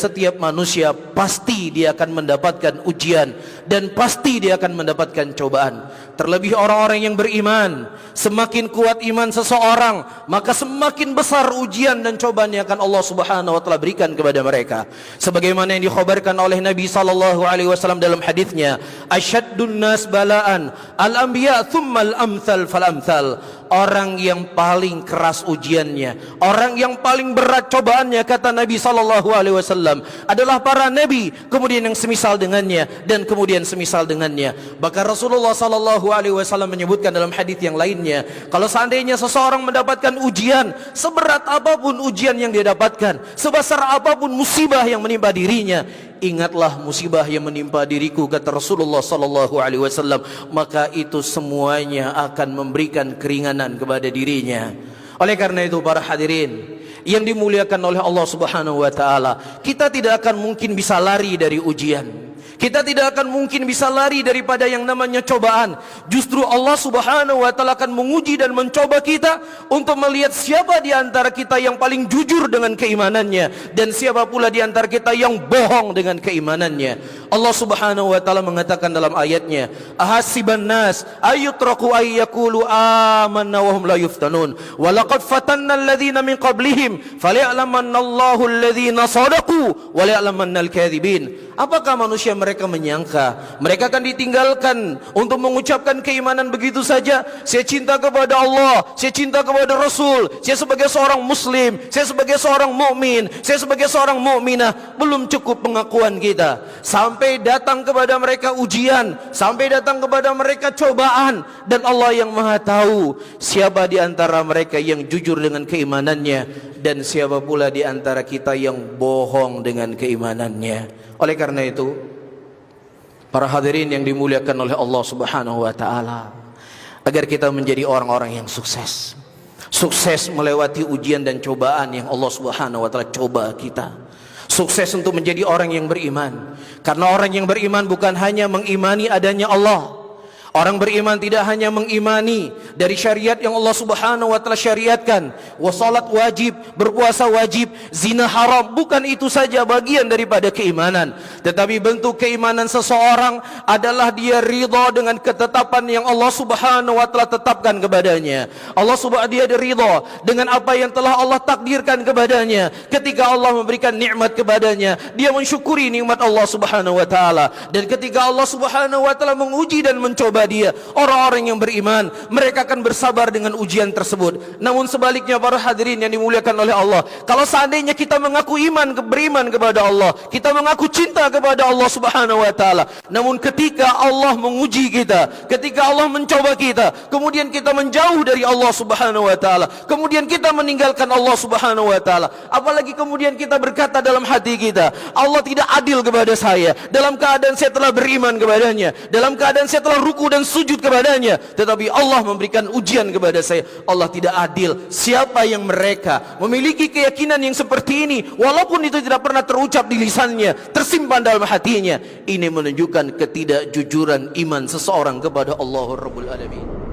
setiap manusia pasti dia akan mendapatkan ujian dan pasti dia akan mendapatkan cobaan. Terlebih orang-orang yang beriman, semakin kuat iman seseorang, maka semakin besar ujian dan cobaan yang akan Allah Subhanahu wa taala berikan kepada mereka. Sebagaimana yang dikhabarkan oleh Nabi sallallahu alaihi wasallam dalam hadisnya, asyaddun nas balaan al-anbiya thumma al-amthal fal-amthal. Orang yang paling keras ujiannya, orang yang paling berat cobaannya, kata Nabi sallallahu alaihi wasallam, adalah para nabi, kemudian yang semisal dengannya, dan kemudian semisal dengannya. Bahkan Rasulullah sallallahu alaihi wasallam menyebutkan dalam hadis yang lainnya, kalau seandainya seseorang mendapatkan ujian, seberat apapun ujian yang dia dapatkan, sebesar apapun musibah yang menimpa dirinya, ingatlah musibah yang menimpa diriku, kata Rasulullah sallallahu alaihi wasallam, maka itu semuanya akan memberikan keringanan kepada dirinya. Oleh karena itu para hadirin yang dimuliakan oleh Allah Subhanahu wa taala, kita tidak akan mungkin bisa lari dari ujian. Kita tidak akan mungkin bisa lari daripada yang namanya cobaan. Justru Allah Subhanahu wa taala akan menguji dan mencoba kita untuk melihat siapa di antara kita yang paling jujur dengan keimanannya dan siapa pula di antara kita yang bohong dengan keimanannya. Allah Subhanahu wa taala mengatakan dalam ayatnya, ahasiban nas ayyutraku ayyakulu amanna wa hum la yuftanun wa laqad fatanna alladhina min qablihim falya'lamanna Allahu alladhina sadaqu wa la'lamanna al-kadhibin. Apakah manusia mereka menyangka mereka akan ditinggalkan untuk mengucapkan keimanan begitu saja? Saya cinta kepada Allah, saya cinta kepada Rasul, saya sebagai seorang muslim, saya sebagai seorang mukmin, saya sebagai seorang mukminah. Belum cukup pengakuan kita, sampai datang kepada mereka ujian, sampai datang kepada mereka cobaan, dan Allah yang Maha tahu siapa di antara mereka yang jujur dengan keimanannya dan siapa pula di antara kita yang bohong dengan keimanannya. Oleh karena itu, para hadirin yang dimuliakan oleh Allah Subhanahu wa taala, agar kita menjadi orang-orang yang sukses, sukses melewati ujian dan cobaan yang Allah Subhanahu wa taala coba kita, sukses untuk menjadi orang yang beriman. Karena orang yang beriman bukan hanya mengimani adanya Allah. Orang beriman tidak hanya mengimani dari syariat yang Allah Subhanahu wa taala syariatkan, salat wajib, berpuasa wajib, zina haram, bukan itu saja bagian daripada keimanan. Tetapi bentuk keimanan seseorang adalah dia ridha dengan ketetapan yang Allah Subhanahu wa taala tetapkan kepadanya. Allah Subhanahu dia ridha dengan apa yang telah Allah takdirkan kepadanya. Ketika Allah memberikan nikmat kepadanya, dia mensyukuri nikmat Allah Subhanahu wa taala. Dan ketika Allah Subhanahu wa taala menguji dan mencoba dia, orang-orang yang beriman, mereka akan bersabar dengan ujian tersebut. Namun sebaliknya para hadirin yang dimuliakan oleh Allah, kalau seandainya kita mengaku beriman kepada Allah, kita mengaku cinta kepada Allah Subhanahu wa taala, namun ketika Allah menguji kita, ketika Allah mencoba kita, kemudian kita menjauh dari Allah Subhanahu wa taala, kemudian kita meninggalkan Allah Subhanahu wa taala, apalagi kemudian kita berkata dalam hati kita, Allah tidak adil kepada saya, dalam keadaan saya telah beriman kepadanya, dalam keadaan saya telah ruku dan sujud kepadanya, tetapi Allah memberikan ujian kepada saya. Allah tidak adil. Siapa yang mereka memiliki keyakinan yang seperti ini, walaupun itu tidak pernah terucap di lisannya, tersimpan dalam hatinya, ini menunjukkan ketidakjujuran iman seseorang kepada Allah Rabbul Alamin.